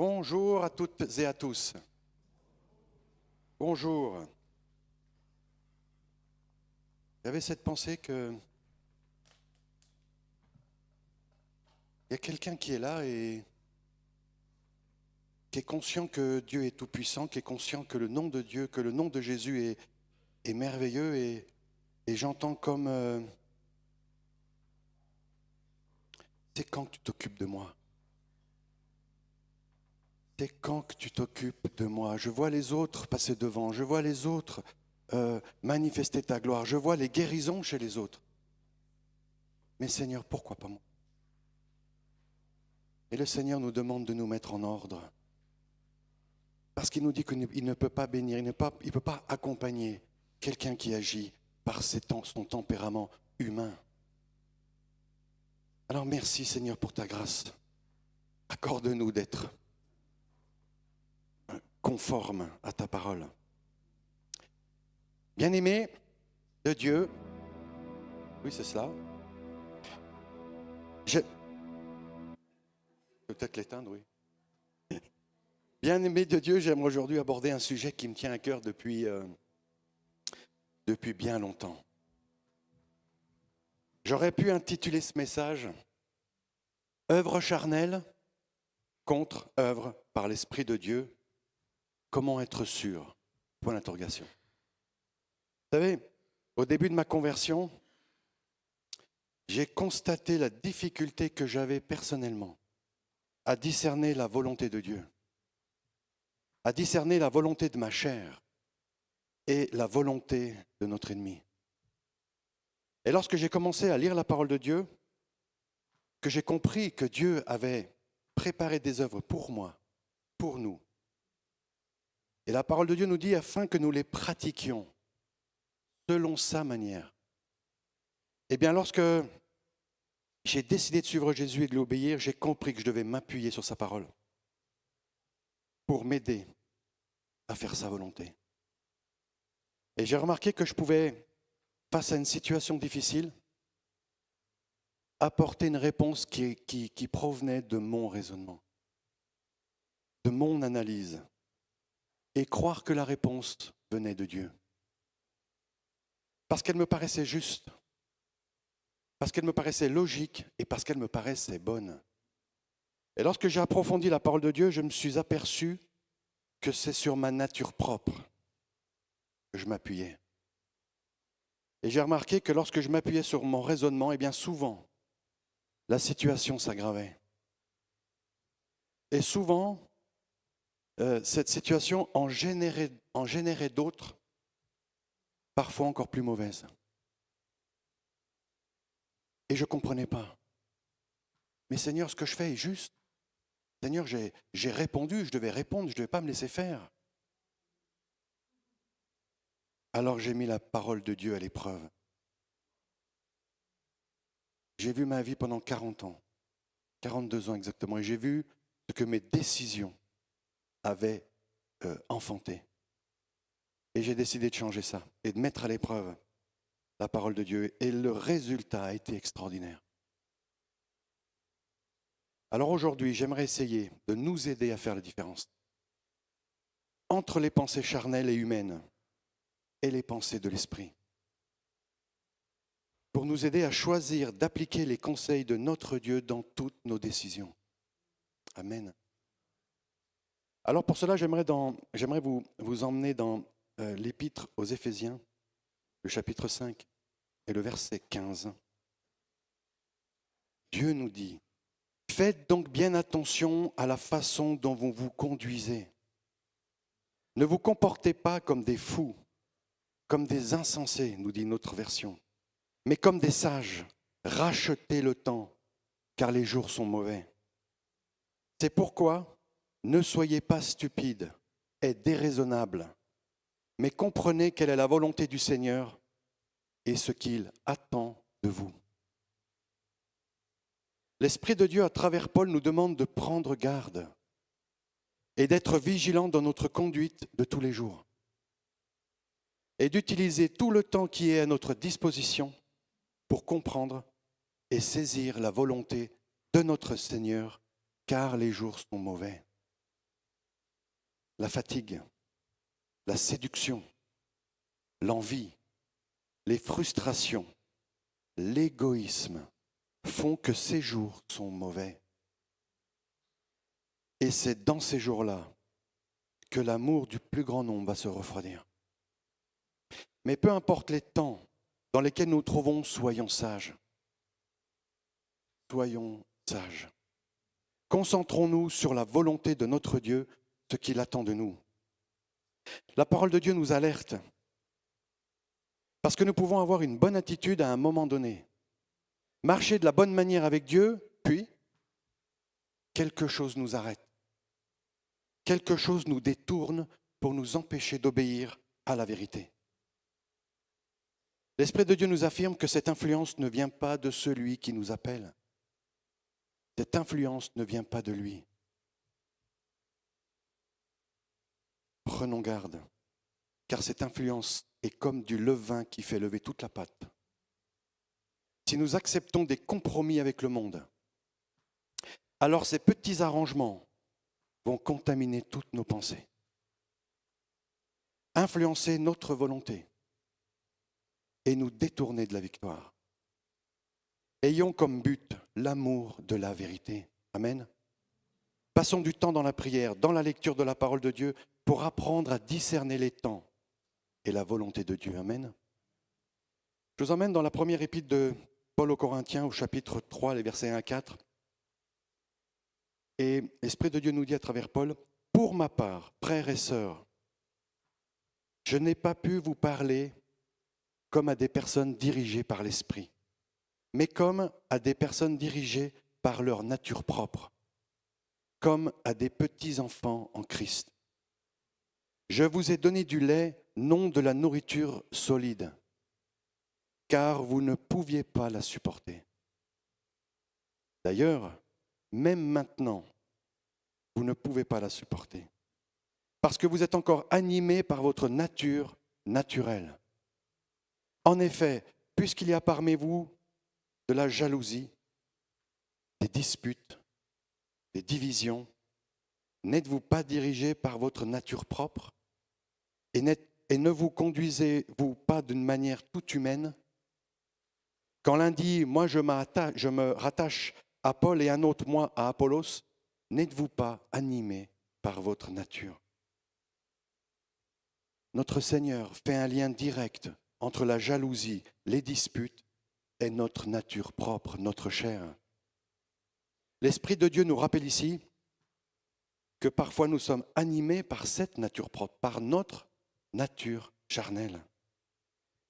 Bonjour à toutes et à tous. Bonjour. J'avais cette pensée que il y a quelqu'un qui est là et qui est conscient que Dieu est tout-puissant, qui est conscient que le nom de Dieu, que le nom de Jésus est merveilleux et j'entends comme c'est quand que tu t'occupes de moi. C'est quand que tu t'occupes de moi. Je vois les autres passer devant, je vois les autres manifester ta gloire, je vois les guérisons chez les autres. Mais Seigneur, pourquoi pas moi? Et le Seigneur nous demande de nous mettre en ordre. Parce qu'il nous dit qu'il ne peut pas bénir, il ne peut pas accompagner quelqu'un qui agit par son tempérament humain. Alors merci Seigneur pour ta grâce. Accorde-nous d'être conformes à ta parole. Bien-aimés de Dieu, oui c'est cela. Je peux peut-être l'éteindre, oui. Bien-aimés de Dieu, j'aimerais aujourd'hui aborder un sujet qui me tient à cœur depuis bien longtemps. J'aurais pu intituler ce message « Œuvre charnelle contre œuvre par l'Esprit de Dieu, comment être sûr ?» Point d'interrogation. Vous savez, au début de ma conversion, j'ai constaté la difficulté que j'avais personnellement à discerner la volonté de Dieu, à discerner la volonté de ma chair et la volonté de notre ennemi. Et lorsque j'ai commencé à lire la parole de Dieu, que j'ai compris que Dieu avait préparé des œuvres pour moi, pour nous. Et la parole de Dieu nous dit afin que nous les pratiquions selon sa manière. Eh bien, lorsque j'ai décidé de suivre Jésus et de l'obéir, j'ai compris que je devais m'appuyer sur sa parole pour m'aider à faire sa volonté. Et j'ai remarqué que je pouvais, face à une situation difficile, apporter une réponse qui provenait de mon raisonnement, de mon analyse, et croire que la réponse venait de Dieu. Parce qu'elle me paraissait juste, parce qu'elle me paraissait logique et parce qu'elle me paraissait bonne. Et lorsque j'ai approfondi la parole de Dieu, je me suis aperçu que c'est sur ma nature propre que je m'appuyais. Et j'ai remarqué que lorsque je m'appuyais sur mon raisonnement, eh bien souvent, la situation s'aggravait. Et souvent, cette situation en générait d'autres, parfois encore plus mauvaises. Et je ne comprenais pas. Mais Seigneur, ce que je fais est juste. Seigneur, j'ai répondu, je devais répondre, je ne devais pas me laisser faire. Alors j'ai mis la parole de Dieu à l'épreuve. J'ai vu ma vie pendant 40 ans, 42 ans exactement, et j'ai vu ce que mes décisions avaient enfanté. Et j'ai décidé de changer ça et de mettre à l'épreuve la parole de Dieu. Et le résultat a été extraordinaire. Alors aujourd'hui, j'aimerais essayer de nous aider à faire la différence entre les pensées charnelles et humaines et les pensées de l'esprit, pour nous aider à choisir d'appliquer les conseils de notre Dieu dans toutes nos décisions. Amen. Alors pour cela, j'aimerais vous emmener dans l'épître aux Éphésiens, le chapitre 5 et le verset 15. Dieu nous dit, « Faites donc bien attention à la façon dont vous vous conduisez. Ne vous comportez pas comme des fous, comme des insensés, nous dit notre version, mais comme des sages, rachetez le temps, car les jours sont mauvais. C'est pourquoi ne soyez pas stupides et déraisonnables, mais comprenez quelle est la volonté du Seigneur et ce qu'il attend de vous. » L'Esprit de Dieu, à travers Paul, nous demande de prendre garde et d'être vigilants dans notre conduite de tous les jours et d'utiliser tout le temps qui est à notre disposition pour comprendre et saisir la volonté de notre Seigneur, car les jours sont mauvais. la fatigue, la séduction, l'envie, les frustrations, l'égoïsme font que ces jours sont mauvais. Et c'est dans ces jours-là que l'amour du plus grand nombre va se refroidir. Mais peu importe les temps dans lesquels nous nous trouvons, soyons sages. Soyons sages. Concentrons-nous sur la volonté de notre Dieu, ce qu'il attend de nous. La parole de Dieu nous alerte parce que nous pouvons avoir une bonne attitude à un moment donné, marcher de la bonne manière avec Dieu, puis quelque chose nous arrête. Quelque chose nous détourne pour nous empêcher d'obéir à la vérité. L'Esprit de Dieu nous affirme que cette influence ne vient pas de celui qui nous appelle. Cette influence ne vient pas de lui. Prenons garde, car cette influence est comme du levain qui fait lever toute la pâte. Si nous acceptons des compromis avec le monde, alors ces petits arrangements vont contaminer toutes nos pensées, influencer notre volonté et nous détourner de la victoire. Ayons comme but l'amour de la vérité. Amen. Passons du temps dans la prière, dans la lecture de la parole de Dieu pour apprendre à discerner les temps et la volonté de Dieu. Amen. Je vous emmène dans la première épître de Paul aux Corinthiens au chapitre 3, les versets 1 à 4. Et l'Esprit de Dieu nous dit à travers Paul, « Pour ma part, frères et sœurs, je n'ai pas pu vous parler comme à des personnes dirigées par l'Esprit, mais comme à des personnes dirigées par leur nature propre, comme à des petits-enfants en Christ. Je vous ai donné du lait, non de la nourriture solide, car vous ne pouviez pas la supporter. D'ailleurs, même maintenant, vous ne pouvez pas la supporter, parce que vous êtes encore animés par votre nature naturelle. En effet, puisqu'il y a parmi vous de la jalousie, des disputes, des divisions, n'êtes-vous pas dirigés par votre nature propre et ne vous conduisez-vous pas d'une manière toute humaine? Quand l'un dit « moi je me rattache à Paul » et un autre « moi à Apollos », n'êtes-vous pas animés par votre nature? Notre Seigneur fait un lien direct entre la jalousie, les disputes et notre nature propre, notre chair. L'Esprit de Dieu nous rappelle ici que parfois nous sommes animés par cette nature propre, par notre nature charnelle.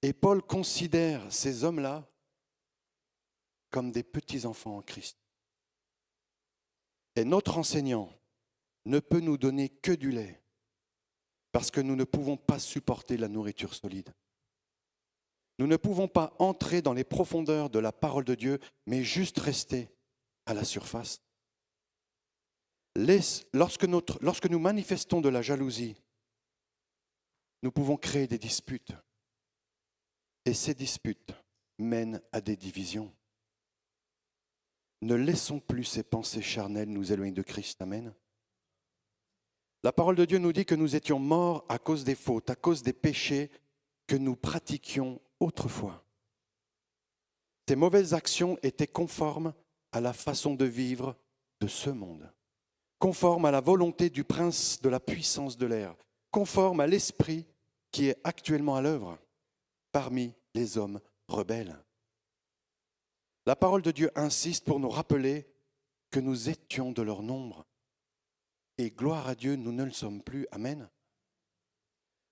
Et Paul considère ces hommes-là comme des petits-enfants en Christ. Et notre enseignant ne peut nous donner que du lait, parce que nous ne pouvons pas supporter la nourriture solide. Nous ne pouvons pas entrer dans les profondeurs de la parole de Dieu, mais juste rester à la surface. Lorsque nous manifestons de la jalousie, nous pouvons créer des disputes. Et ces disputes mènent à des divisions. Ne laissons plus ces pensées charnelles nous éloigner de Christ. Amen. La parole de Dieu nous dit que nous étions morts à cause des fautes, à cause des péchés que nous pratiquions autrefois. Ces mauvaises actions étaient conformes à la façon de vivre de ce monde, conformes à la volonté du prince de la puissance de l'air, conformes à l'esprit qui est actuellement à l'œuvre parmi les hommes rebelles. La parole de Dieu insiste pour nous rappeler que nous étions de leur nombre. Et gloire à Dieu, nous ne le sommes plus. Amen.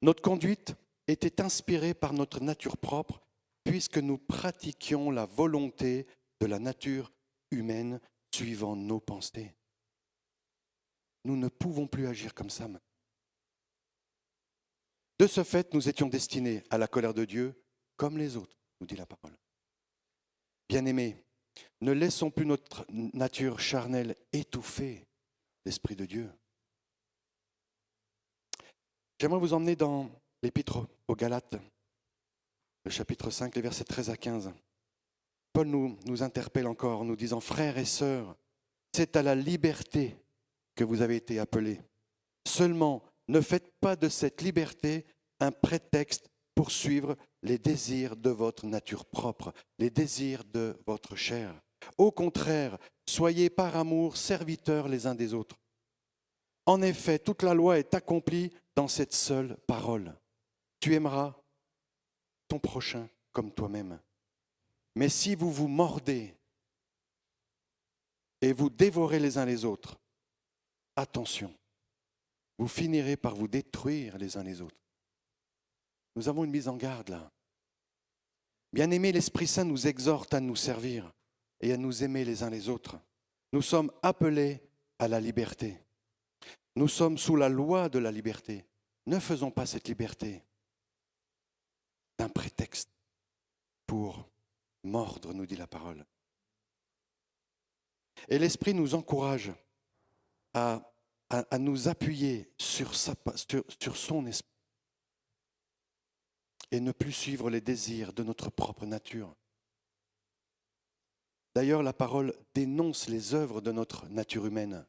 Notre conduite était inspirée par notre nature propre, puisque nous pratiquions la volonté de la nature humaine suivant nos pensées. Nous ne pouvons plus agir comme ça. De ce fait, nous étions destinés à la colère de Dieu comme les autres, nous dit la parole. Bien-aimés, ne laissons plus notre nature charnelle étouffer l'Esprit de Dieu. J'aimerais vous emmener dans l'Épître aux Galates, le chapitre 5, les versets 13 à 15. Paul nous interpelle encore en nous disant « Frères et sœurs, c'est à la liberté que vous avez été appelés. Seulement, Ne faites pas de cette liberté un prétexte pour suivre les désirs de votre nature propre, les désirs de votre chair. Au contraire, soyez par amour serviteurs les uns des autres. En effet, toute la loi est accomplie dans cette seule parole. Tu aimeras ton prochain comme toi-même. Mais si vous vous mordez et vous dévorez les uns les autres, attention, vous finirez par vous détruire les uns les autres. Nous avons une mise en garde là. Bien-aimés, l'Esprit Saint nous exhorte à nous servir et à nous aimer les uns les autres. Nous sommes appelés à la liberté. Nous sommes sous la loi de la liberté. Ne faisons pas cette liberté d'un prétexte pour mordre, nous dit la parole. Et l'Esprit nous encourage à nous appuyer sur son esprit et ne plus suivre les désirs de notre propre nature. D'ailleurs, la parole dénonce les œuvres de notre nature humaine.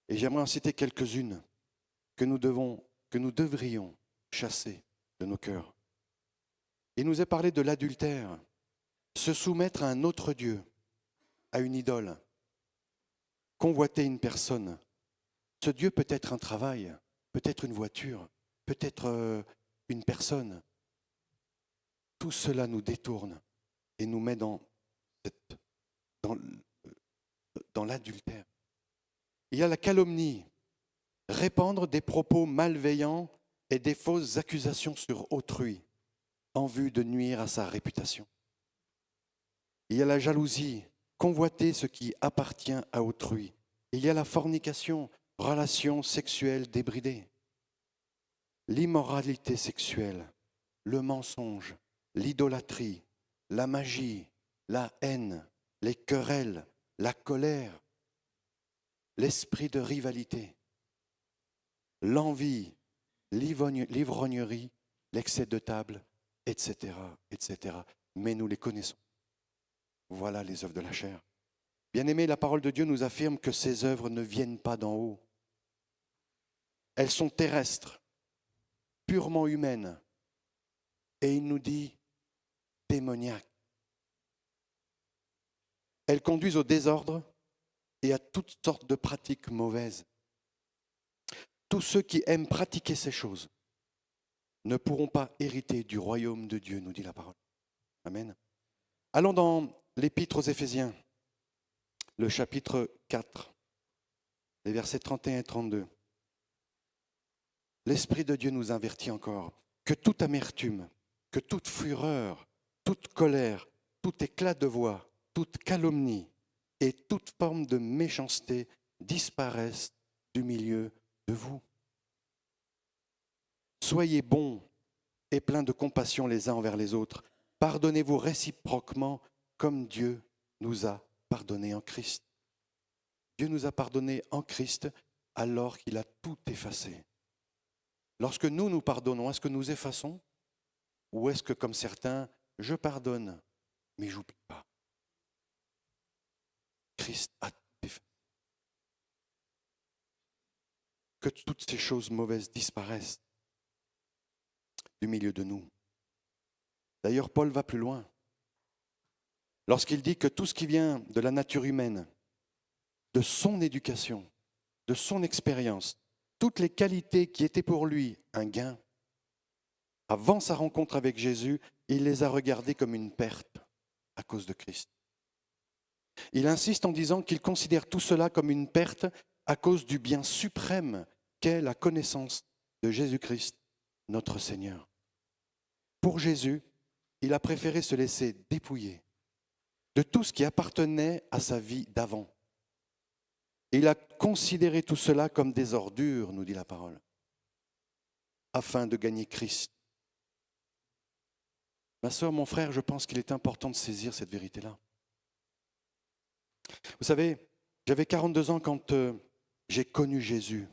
Et j'aimerais en citer quelques-unes que nous devrions chasser de nos cœurs. Il nous est parlé de l'adultère, se soumettre à un autre Dieu, à une idole, convoiter une personne. Ce Dieu peut être un travail, peut être une voiture, peut être une personne. Tout cela nous détourne et nous met dans l'adultère. Il y a la calomnie, répandre des propos malveillants et des fausses accusations sur autrui en vue de nuire à sa réputation. Il y a la jalousie, convoiter ce qui appartient à autrui. Il y a la fornication, relation sexuelle débridée. L'immoralité sexuelle, le mensonge, l'idolâtrie, la magie, la haine, les querelles, la colère, l'esprit de rivalité, l'envie, l'ivrognerie, l'excès de table, etc., etc. Mais nous les connaissons. Voilà les œuvres de la chair. Bien-aimés, la parole de Dieu nous affirme que ces œuvres ne viennent pas d'en haut. Elles sont terrestres, purement humaines. Et il nous dit démoniaques. Elles conduisent au désordre et à toutes sortes de pratiques mauvaises. Tous ceux qui aiment pratiquer ces choses ne pourront pas hériter du royaume de Dieu, nous dit la parole. Amen. Allons dans l'Épître aux Éphésiens, le chapitre 4, les versets 31 et 32. L'Esprit de Dieu nous avertit encore que toute amertume, que toute fureur, toute colère, tout éclat de voix, toute calomnie et toute forme de méchanceté disparaissent du milieu de vous. Soyez bons et pleins de compassion les uns envers les autres. Pardonnez-vous réciproquement comme Dieu nous a pardonné en Christ. Dieu nous a pardonné en Christ alors qu'il a tout effacé. Lorsque nous pardonnons, est-ce que nous effaçons? Ou est-ce que, comme certains, je pardonne, mais je n'oublie pas? Christ a tout effacé. Que toutes ces choses mauvaises disparaissent du milieu de nous. D'ailleurs, Paul va plus loin. Lorsqu'il dit que tout ce qui vient de la nature humaine, de son éducation, de son expérience, toutes les qualités qui étaient pour lui un gain, avant sa rencontre avec Jésus, il les a regardées comme une perte à cause de Christ. Il insiste en disant qu'il considère tout cela comme une perte à cause du bien suprême qu'est la connaissance de Jésus-Christ, notre Seigneur. Pour Jésus, il a préféré se laisser dépouiller de tout ce qui appartenait à sa vie d'avant. Il a considéré tout cela comme des ordures, nous dit la parole, afin de gagner Christ. Ma sœur, mon frère, je pense qu'il est important de saisir cette vérité-là. Vous savez, j'avais 42 ans quand j'ai connu Jésus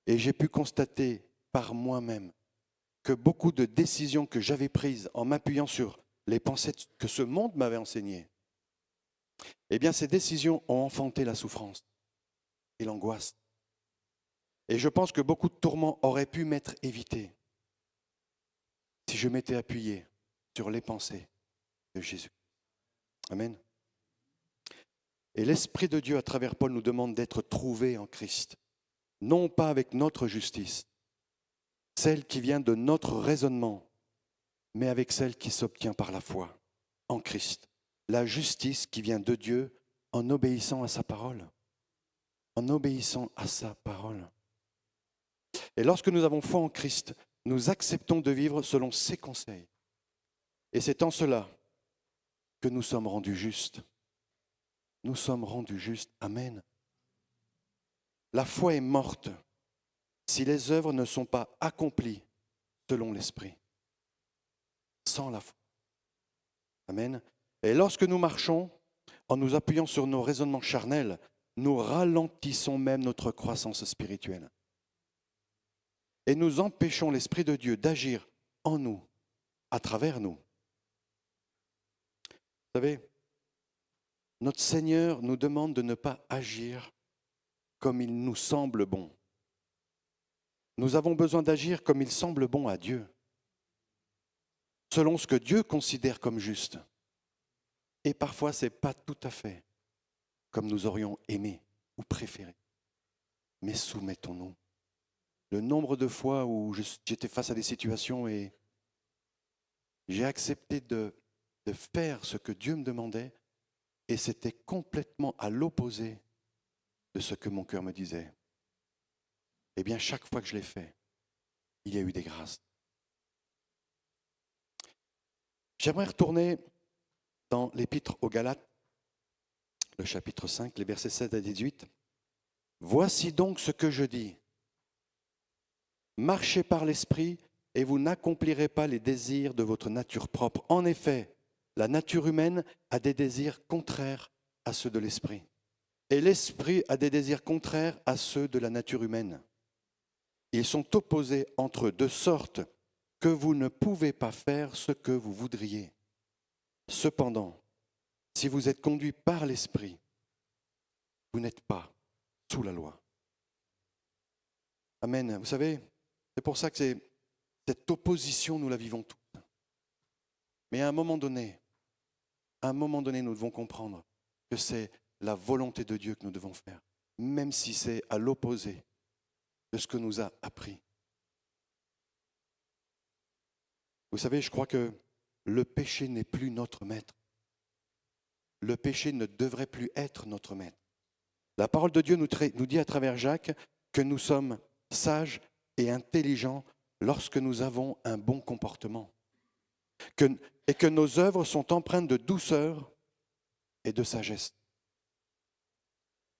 et j'ai pu constater par moi-même que beaucoup de décisions que j'avais prises en m'appuyant sur les pensées que ce monde m'avait enseignées, eh bien ces décisions ont enfanté la souffrance et l'angoisse. Et je pense que beaucoup de tourments auraient pu m'être évités si je m'étais appuyé sur les pensées de Jésus. Amen. Et l'Esprit de Dieu, à travers Paul, nous demande d'être trouvés en Christ, non pas avec notre justice, celle qui vient de notre raisonnement, mais avec celle qui s'obtient par la foi en Christ. La justice qui vient de Dieu en obéissant à sa parole. En obéissant à sa parole. Et lorsque nous avons foi en Christ, nous acceptons de vivre selon ses conseils. Et c'est en cela que nous sommes rendus justes. Nous sommes rendus justes. Amen. La foi est morte si les œuvres ne sont pas accomplies selon l'Esprit. Sans la foi. Amen. Et lorsque nous marchons, en nous appuyant sur nos raisonnements charnels, nous ralentissons même notre croissance spirituelle. Et nous empêchons l'Esprit de Dieu d'agir en nous, à travers nous. Vous savez, notre Seigneur nous demande de ne pas agir comme il nous semble bon. Nous avons besoin d'agir comme il semble bon à Dieu, selon ce que Dieu considère comme juste. Et parfois, ce n'est pas tout à fait comme nous aurions aimé ou préféré. Mais soumettons-nous. Le nombre de fois où j'étais face à des situations et j'ai accepté de faire ce que Dieu me demandait et c'était complètement à l'opposé de ce que mon cœur me disait. Eh bien, chaque fois que je l'ai fait, il y a eu des grâces. J'aimerais retourner dans l'Épître aux Galates, le chapitre 5, les versets 7 à 18. Voici donc ce que je dis. Marchez par l'Esprit et vous n'accomplirez pas les désirs de votre nature propre. En effet, la nature humaine a des désirs contraires à ceux de l'Esprit. Et l'Esprit a des désirs contraires à ceux de la nature humaine. Ils sont opposés entre eux de sorte que vous ne pouvez pas faire ce que vous voudriez. Cependant, si vous êtes conduit par l'Esprit, vous n'êtes pas sous la loi. Amen. Vous savez, c'est pour ça que cette opposition, nous la vivons tous. Mais à un moment donné, nous devons comprendre que c'est la volonté de Dieu que nous devons faire, même si c'est à l'opposé de ce que nous a appris. Vous savez, je crois que le péché n'est plus notre maître. Le péché ne devrait plus être notre maître. La parole de Dieu nous dit à travers Jacques que nous sommes sages et intelligents lorsque nous avons un bon comportement. Et que nos œuvres sont empreintes de douceur et de sagesse.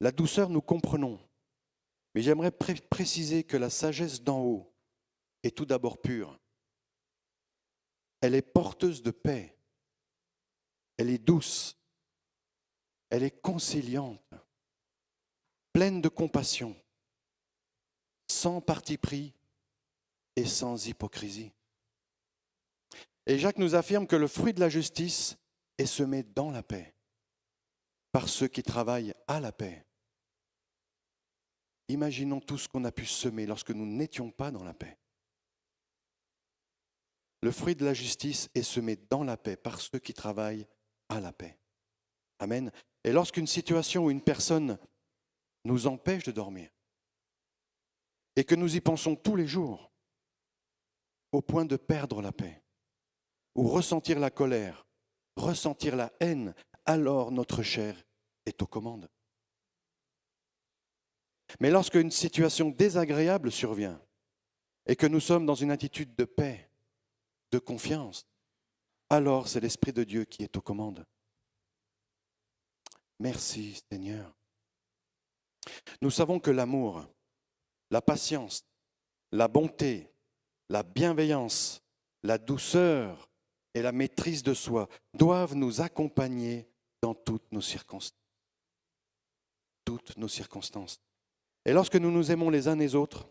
La douceur, nous comprenons. Mais j'aimerais préciser que la sagesse d'en haut est tout d'abord pure. Elle est porteuse de paix. Elle est douce. Elle est conciliante. Pleine de compassion. Sans parti pris et sans hypocrisie. Et Jacques nous affirme que le fruit de la justice est semé dans la paix, par ceux qui travaillent à la paix. Imaginons tout ce qu'on a pu semer lorsque nous n'étions pas dans la paix. Le fruit de la justice est semé dans la paix par ceux qui travaillent à la paix. Amen. Et lorsqu'une situation ou une personne nous empêche de dormir, et que nous y pensons tous les jours, au point de perdre la paix, ou ressentir la colère, ressentir la haine, alors notre chair est aux commandes. Mais lorsque une situation désagréable survient et que nous sommes dans une attitude de paix, de confiance, alors c'est l'Esprit de Dieu qui est aux commandes. Merci Seigneur. Nous savons que l'amour, la patience, la bonté, la bienveillance, la douceur et la maîtrise de soi doivent nous accompagner dans toutes nos circonstances. Toutes nos circonstances. Et lorsque nous nous aimons les uns les autres,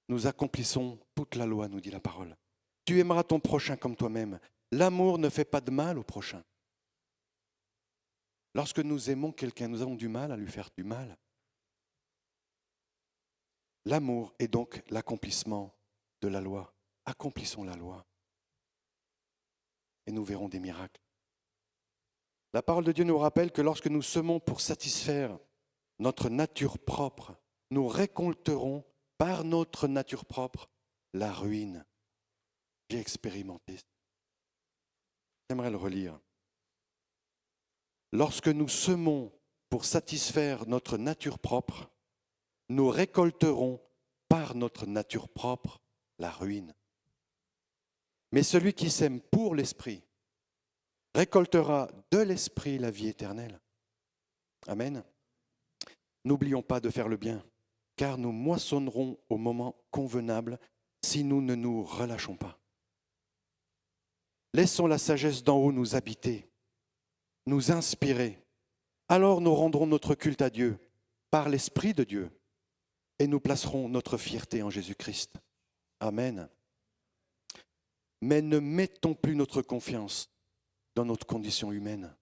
nous accomplissons toute la loi, nous dit la parole. Tu aimeras ton prochain comme toi-même. L'amour ne fait pas de mal au prochain. Lorsque nous aimons quelqu'un, nous avons du mal à lui faire du mal. L'amour est donc l'accomplissement de la loi. Accomplissons la loi. Et nous verrons des miracles. La parole de Dieu nous rappelle que lorsque nous semons pour satisfaire notre nature propre, nous récolterons par notre nature propre la ruine. J'ai expérimenté ça. J'aimerais le relire. Lorsque nous semons pour satisfaire notre nature propre, nous récolterons par notre nature propre la ruine. Mais celui qui sème pour l'esprit récoltera de l'esprit la vie éternelle. Amen. N'oublions pas de faire le bien, car nous moissonnerons au moment convenable si nous ne nous relâchons pas. Laissons la sagesse d'en haut nous habiter, nous inspirer. Alors nous rendrons notre culte à Dieu par l'Esprit de Dieu et nous placerons notre fierté en Jésus-Christ. Amen. Mais ne mettons plus notre confiance dans notre condition humaine.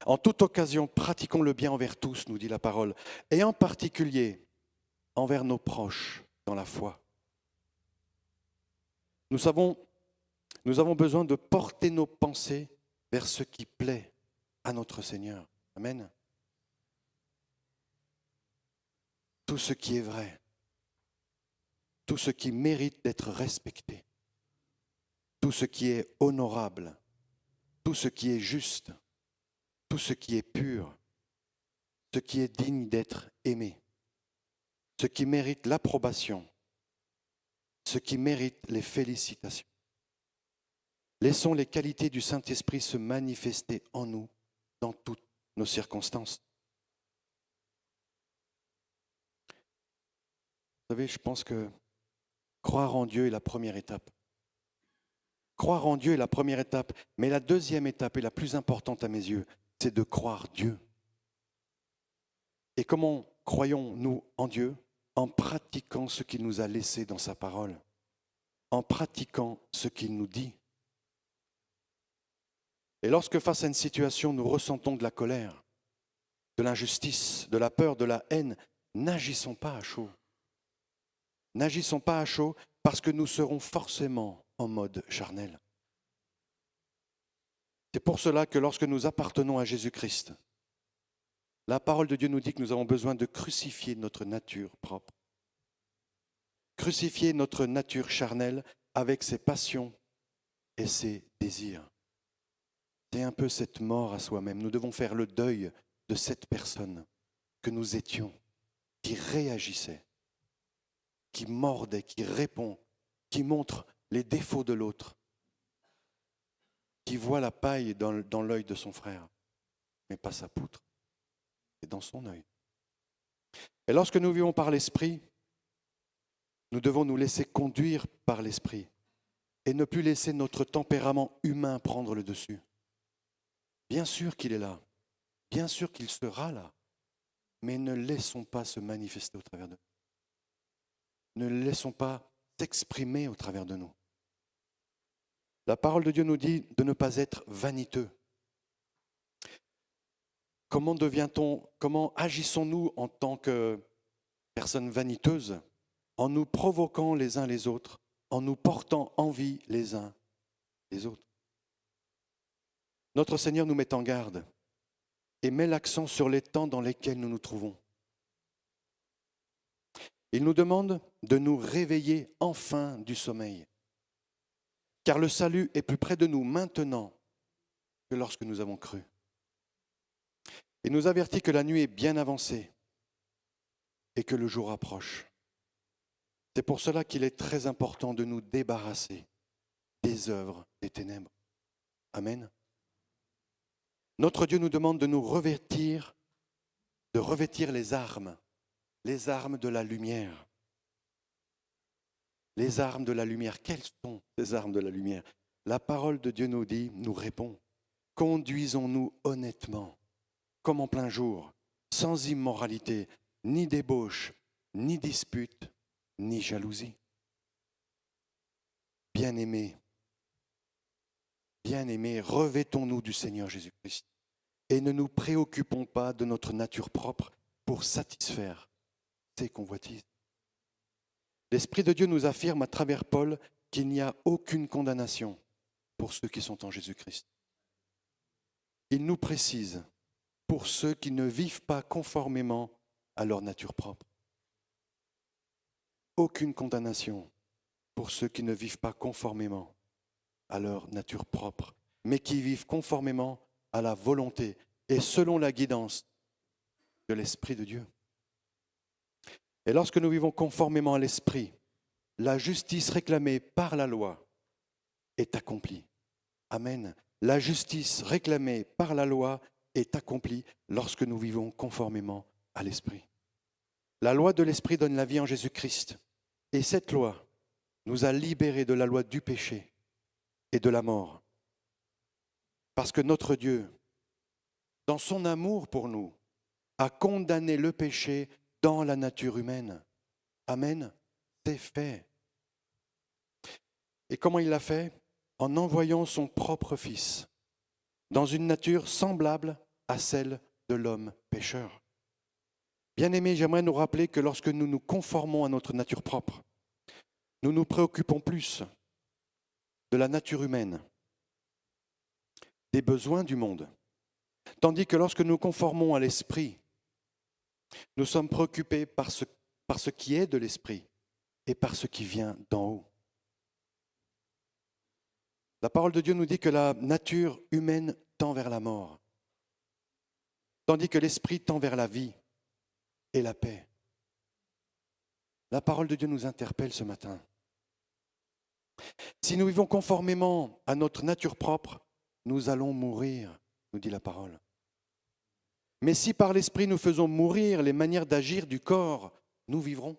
En toute occasion, pratiquons le bien envers tous, nous dit la parole, et en particulier envers nos proches dans la foi. Nous avons besoin de porter nos pensées vers ce qui plaît à notre Seigneur. Amen. Tout ce qui est vrai, tout ce qui mérite d'être respecté, tout ce qui est honorable, tout ce qui est juste, tout ce qui est pur, ce qui est digne d'être aimé, ce qui mérite l'approbation, ce qui mérite les félicitations. Laissons les qualités du Saint-Esprit se manifester en nous dans toutes nos circonstances. Vous savez, je pense que croire en Dieu est la première étape. Croire en Dieu est la première étape, mais la deuxième étape est la plus importante à mes yeux, c'est de croire Dieu. Et comment croyons-nous en Dieu? En pratiquant ce qu'il nous a laissé dans sa parole, en pratiquant ce qu'il nous dit. Et lorsque face à une situation, nous ressentons de la colère, de l'injustice, de la peur, de la haine, n'agissons pas à chaud. N'agissons pas à chaud parce que nous serons forcément en mode charnel. C'est pour cela que lorsque nous appartenons à Jésus-Christ, la parole de Dieu nous dit que nous avons besoin de crucifier notre nature propre. Crucifier notre nature charnelle avec ses passions et ses désirs. C'est un peu cette mort à soi-même. Nous devons faire le deuil de cette personne que nous étions, qui réagissait, qui mordait, qui répond, qui montre les défauts de l'autre, qui voit la paille dans l'œil de son frère, mais pas sa poutre, c'est dans son œil. Et lorsque nous vivons par l'Esprit, nous devons nous laisser conduire par l'Esprit et ne plus laisser notre tempérament humain prendre le dessus. Bien sûr qu'il est là, bien sûr qu'il sera là, mais ne laissons pas se manifester au travers de nous. Ne le laissons pas s'exprimer au travers de nous. La parole de Dieu nous dit de ne pas être vaniteux. Comment agissons-nous en tant que personnes vaniteuses? En nous provoquant les uns les autres, en nous portant envie les uns les autres. Notre Seigneur nous met en garde et met l'accent sur les temps dans lesquels nous nous trouvons. Il nous demande de nous réveiller enfin du sommeil, car le salut est plus près de nous maintenant que lorsque nous avons cru. Il nous avertit que la nuit est bien avancée et que le jour approche. C'est pour cela qu'il est très important de nous débarrasser des œuvres des ténèbres. Amen. Notre Dieu nous demande de nous revêtir, de revêtir les armes de la lumière. Les armes de la lumière, quelles sont ces armes de la lumière? La parole de Dieu nous dit, nous répond, conduisons-nous honnêtement, comme en plein jour, sans immoralité, ni débauche, ni dispute, ni jalousie. Bien-aimés, revêtons-nous du Seigneur Jésus-Christ et ne nous préoccupons pas de notre nature propre pour satisfaire ses convoitises. L'Esprit de Dieu nous affirme à travers Paul qu'il n'y a aucune condamnation pour ceux qui sont en Jésus-Christ. Il nous précise pour ceux qui ne vivent pas conformément à leur nature propre. Aucune condamnation pour ceux qui ne vivent pas conformément à leur nature propre, mais qui vivent conformément à la volonté et selon la guidance de l'Esprit de Dieu. Et lorsque nous vivons conformément à l'Esprit, la justice réclamée par la loi est accomplie. Amen. La justice réclamée par la loi est accomplie lorsque nous vivons conformément à l'Esprit. La loi de l'Esprit donne la vie en Jésus-Christ. Et cette loi nous a libérés de la loi du péché et de la mort. Parce que notre Dieu, dans son amour pour nous, a condamné le péché dans la nature humaine. Amen. C'est fait. Et comment il l'a fait? En envoyant son propre Fils dans une nature semblable à celle de l'homme pécheur. Bien-aimés, j'aimerais nous rappeler que lorsque nous nous conformons à notre nature propre, nous nous préoccupons plus de la nature humaine, des besoins du monde, tandis que lorsque nous nous conformons à l'Esprit, nous sommes préoccupés par ce qui est de l'Esprit et par ce qui vient d'en haut. La parole de Dieu nous dit que la nature humaine tend vers la mort, tandis que l'Esprit tend vers la vie et la paix. La parole de Dieu nous interpelle ce matin. Si nous vivons conformément à notre nature propre, nous allons mourir, nous dit la parole. Mais si par l'Esprit nous faisons mourir les manières d'agir du corps, nous vivrons.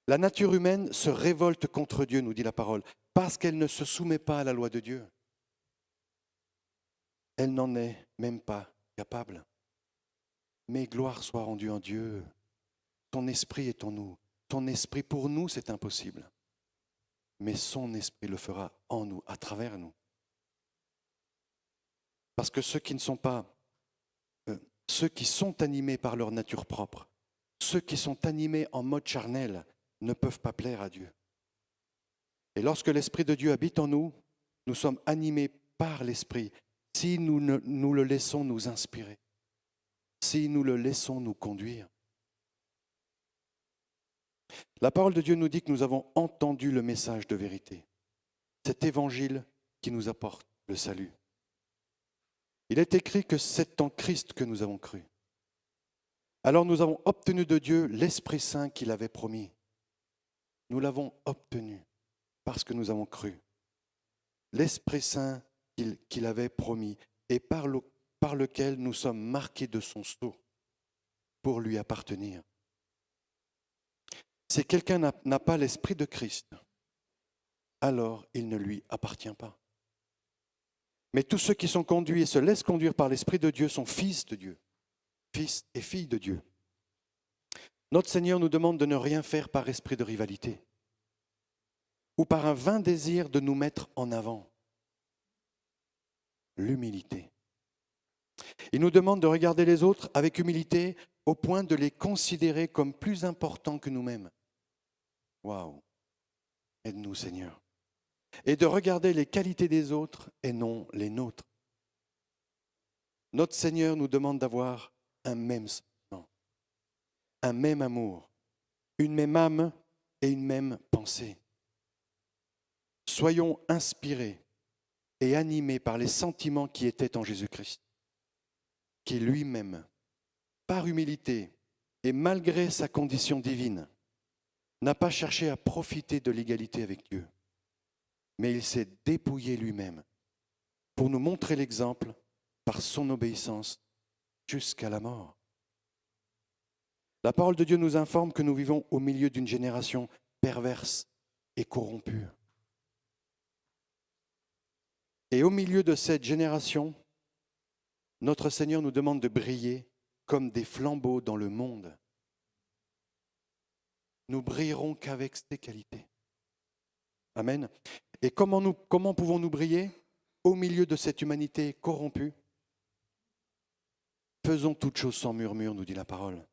La nature humaine se révolte contre Dieu, nous dit la parole, parce qu'elle ne se soumet pas à la loi de Dieu. Elle n'en est même pas capable. Mais gloire soit rendue en Dieu. Ton esprit est en nous. Ton esprit pour nous, c'est impossible. Mais son esprit le fera en nous, à travers nous. Parce que ceux qui sont animés par leur nature propre, ceux qui sont animés en mode charnel, ne peuvent pas plaire à Dieu. Et lorsque l'Esprit de Dieu habite en nous, nous sommes animés par l'Esprit, si nous le laissons nous inspirer, si nous le laissons nous conduire. La parole de Dieu nous dit que nous avons entendu le message de vérité, cet évangile qui nous apporte le salut. Il est écrit que c'est en Christ que nous avons cru. Alors nous avons obtenu de Dieu l'Esprit Saint qu'il avait promis. Nous l'avons obtenu parce que nous avons cru. L'Esprit Saint qu'il avait promis et par lequel nous sommes marqués de son sceau pour lui appartenir. Si quelqu'un n'a pas l'Esprit de Christ, alors il ne lui appartient pas. Mais tous ceux qui sont conduits et se laissent conduire par l'Esprit de Dieu sont fils de Dieu, fils et filles de Dieu. Notre Seigneur nous demande de ne rien faire par esprit de rivalité ou par un vain désir de nous mettre en avant. L'humilité. Il nous demande de regarder les autres avec humilité au point de les considérer comme plus importants que nous-mêmes. Waouh! Aide-nous, Seigneur. Et de regarder les qualités des autres et non les nôtres. Notre Seigneur nous demande d'avoir un même sentiment, un même amour, une même âme et une même pensée. Soyons inspirés et animés par les sentiments qui étaient en Jésus-Christ, qui lui-même, par humilité et malgré sa condition divine, n'a pas cherché à profiter de l'égalité avec Dieu, mais il s'est dépouillé lui-même pour nous montrer l'exemple par son obéissance jusqu'à la mort. La parole de Dieu nous informe que nous vivons au milieu d'une génération perverse et corrompue. Et au milieu de cette génération, notre Seigneur nous demande de briller comme des flambeaux dans le monde. Nous brillerons qu'avec ces qualités. Amen. Et comment pouvons-nous briller au milieu de cette humanité corrompue? Faisons toutes choses sans murmure, nous dit la parole,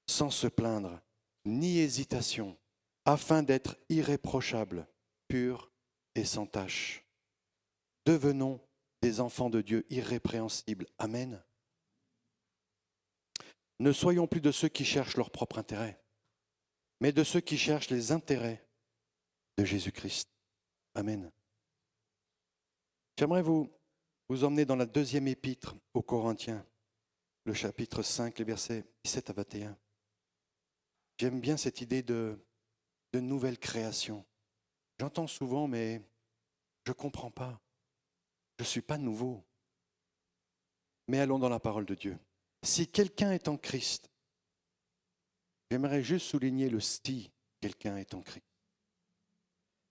sans se plaindre, ni hésitation, afin d'être irréprochables, purs et sans tache. Devenons des enfants de Dieu irrépréhensibles. Amen. Ne soyons plus de ceux qui cherchent leur propre intérêt, mais de ceux qui cherchent les intérêts de Jésus-Christ. Amen. J'aimerais vous emmener dans la deuxième épître aux Corinthiens, le chapitre 5, les versets 17 à 21. J'aime bien cette idée de nouvelle création. J'entends souvent, mais je ne comprends pas. Je ne suis pas nouveau. Mais allons dans la parole de Dieu. Si quelqu'un est en Christ, j'aimerais juste souligner le si quelqu'un est en Christ.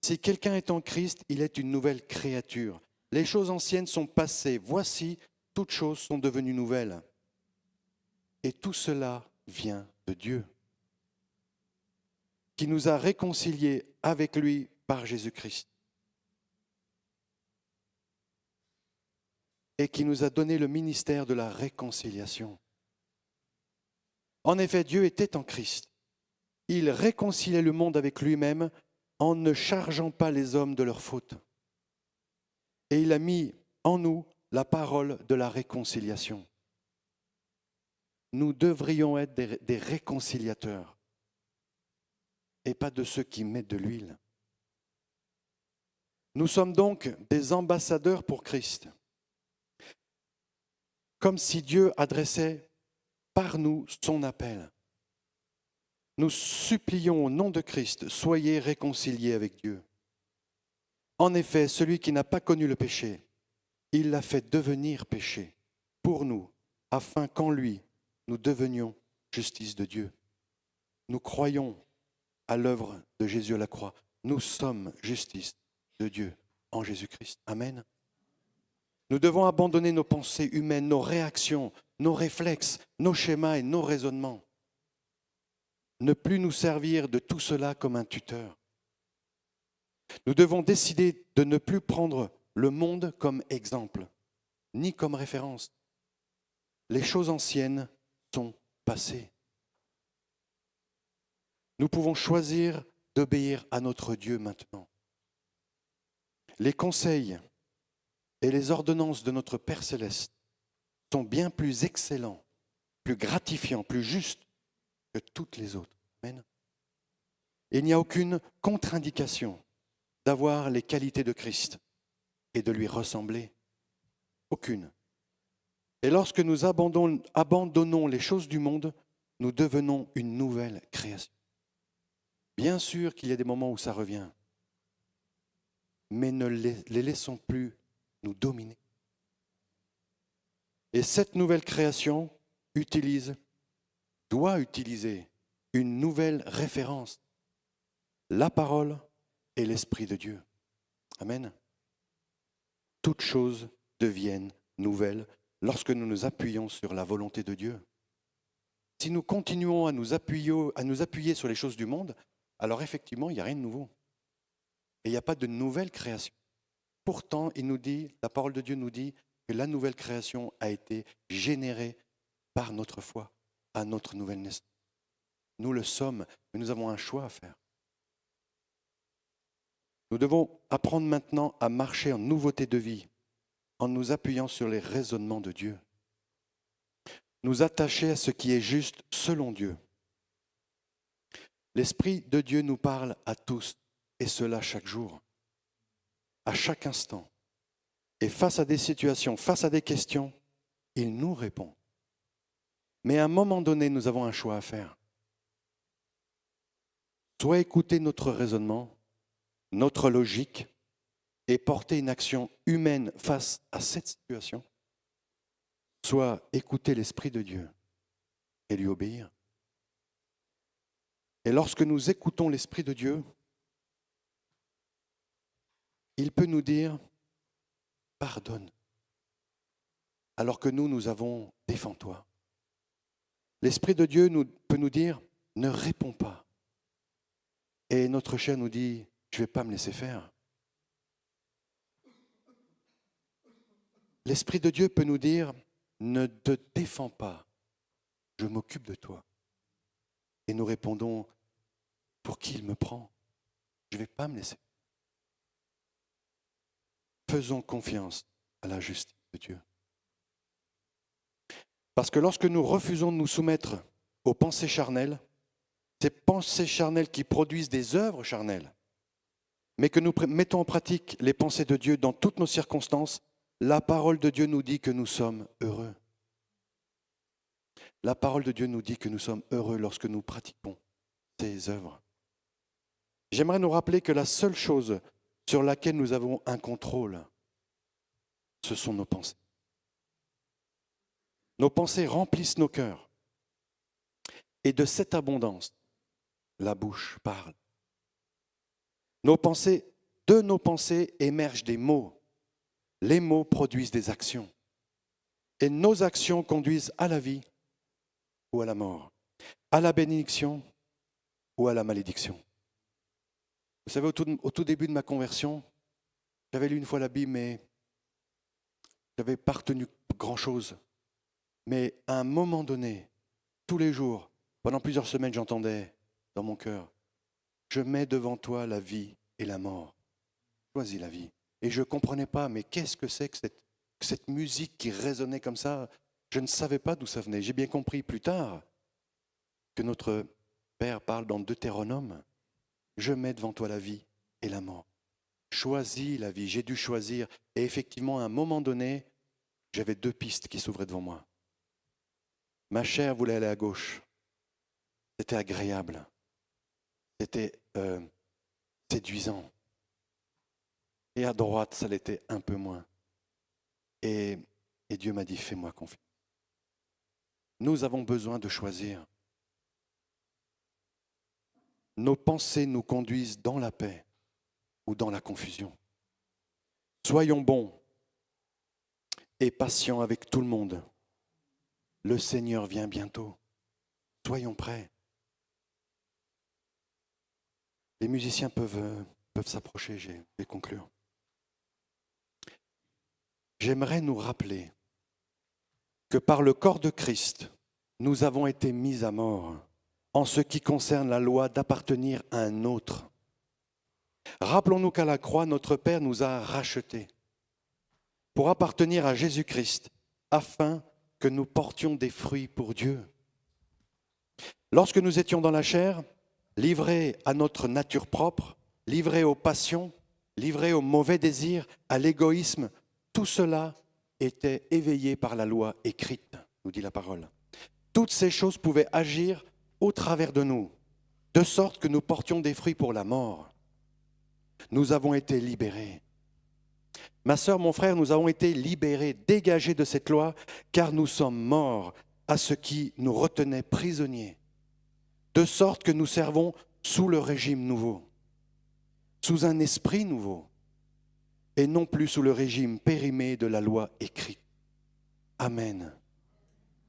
Si quelqu'un est en Christ, il est une nouvelle créature. Les choses anciennes sont passées. Voici, toutes choses sont devenues nouvelles. Et tout cela vient de Dieu, qui nous a réconciliés avec lui par Jésus-Christ et qui nous a donné le ministère de la réconciliation. En effet, Dieu était en Christ. Il réconciliait le monde avec lui-même en ne chargeant pas les hommes de leurs fautes. Et il a mis en nous la parole de la réconciliation. Nous devrions être des réconciliateurs et pas de ceux qui mettent de l'huile. Nous sommes donc des ambassadeurs pour Christ, comme si Dieu adressait par nous son appel. Nous supplions au nom de Christ, soyez réconciliés avec Dieu. En effet, celui qui n'a pas connu le péché, il l'a fait devenir péché pour nous, afin qu'en lui, nous devenions justice de Dieu. Nous croyons à l'œuvre de Jésus à la croix. Nous sommes justice de Dieu en Jésus-Christ. Amen. Nous devons abandonner nos pensées humaines, nos réactions, nos réflexes, nos schémas et nos raisonnements. Ne plus nous servir de tout cela comme un tuteur. Nous devons décider de ne plus prendre le monde comme exemple, ni comme référence. Les choses anciennes sont passées. Nous pouvons choisir d'obéir à notre Dieu maintenant. Les conseils et les ordonnances de notre Père céleste sont bien plus excellents, plus gratifiants, plus justes que toutes les autres. Amen. Il n'y a aucune contre-indication d'avoir les qualités de Christ et de lui ressembler. Aucune. Et lorsque nous abandonnons les choses du monde, nous devenons une nouvelle création. Bien sûr qu'il y a des moments où ça revient, mais ne les laissons plus nous dominer. Et cette nouvelle création doit utiliser une nouvelle référence, la parole et l'Esprit de Dieu. Amen. Toutes choses deviennent nouvelles lorsque nous nous appuyons sur la volonté de Dieu. Si nous continuons à nous appuyer sur les choses du monde, alors effectivement, il n'y a rien de nouveau. Et il n'y a pas de nouvelle création. Pourtant, la parole de Dieu nous dit que la nouvelle création a été générée par notre foi, à notre nouvelle naissance. Nous le sommes, mais nous avons un choix à faire. Nous devons apprendre maintenant à marcher en nouveauté de vie, en nous appuyant sur les raisonnements de Dieu. Nous attacher à ce qui est juste selon Dieu. L'Esprit de Dieu nous parle à tous, et cela chaque jour, à chaque instant. Et face à des situations, face à des questions, il nous répond. Mais à un moment donné, nous avons un choix à faire. Soit écouter notre raisonnement, notre logique, et porter une action humaine face à cette situation, soit écouter l'Esprit de Dieu et lui obéir. Et lorsque nous écoutons l'Esprit de Dieu, il peut nous dire « pardonne », alors que nous avons « défends-toi ». L'Esprit de Dieu peut nous dire « ne réponds pas ». Et notre chair nous dit « je ne vais pas me laisser faire ». L'Esprit de Dieu peut nous dire « ne te défends pas, je m'occupe de toi ». Et nous répondons pour qui il me prend. Je ne vais pas me laisser. Faisons confiance à la justice de Dieu. Parce que lorsque nous refusons de nous soumettre aux pensées charnelles, ces pensées charnelles qui produisent des œuvres charnelles, mais que nous mettons en pratique les pensées de Dieu dans toutes nos circonstances, la parole de Dieu nous dit que nous sommes heureux. La parole de Dieu nous dit que nous sommes heureux lorsque nous pratiquons ces œuvres. J'aimerais nous rappeler que la seule chose sur laquelle nous avons un contrôle, ce sont nos pensées. Nos pensées remplissent nos cœurs. Et de cette abondance, la bouche parle. De nos pensées émergent des mots. Les mots produisent des actions. Et nos actions conduisent à la vie ou à la mort, à la bénédiction ou à la malédiction. Vous savez, au tout début de ma conversion, j'avais lu une fois la Bible, mais je n'avais pas retenu grand-chose. Mais à un moment donné, tous les jours, pendant plusieurs semaines, j'entendais dans mon cœur, je mets devant toi la vie et la mort. Choisis la vie. Et je ne comprenais pas, mais qu'est-ce que c'est que cette musique qui résonnait comme ça? Je ne savais pas d'où ça venait. J'ai bien compris plus tard que notre Père parle dans Deutéronome. Je mets devant toi la vie et la mort. Choisis la vie. J'ai dû choisir. Et effectivement, à un moment donné, j'avais deux pistes qui s'ouvraient devant moi. Ma chair voulait aller à gauche. C'était agréable. C'était séduisant. Et à droite, ça l'était un peu moins. Et Dieu m'a dit, fais-moi confiance. Nous avons besoin de choisir. Nos pensées nous conduisent dans la paix ou dans la confusion. Soyons bons et patients avec tout le monde. Le Seigneur vient bientôt. Soyons prêts. Les musiciens peuvent s'approcher, je vais conclure. J'aimerais nous rappeler que par le corps de Christ, nous avons été mis à mort en ce qui concerne la loi d'appartenir à un autre. Rappelons-nous qu'à la croix, notre Père nous a rachetés pour appartenir à Jésus-Christ, afin que nous portions des fruits pour Dieu. Lorsque nous étions dans la chair, livrés à notre nature propre, livrés aux passions, livrés aux mauvais désirs, à l'égoïsme, tout cela était éveillé par la loi écrite, nous dit la parole. Toutes ces choses pouvaient agir au travers de nous, de sorte que nous portions des fruits pour la mort. Nous avons été libérés. Ma sœur, mon frère, nous avons été libérés, dégagés de cette loi, car nous sommes morts à ce qui nous retenait prisonniers, de sorte que nous servons sous le régime nouveau, sous un esprit nouveau, et non plus sous le régime périmé de la loi écrite. Amen.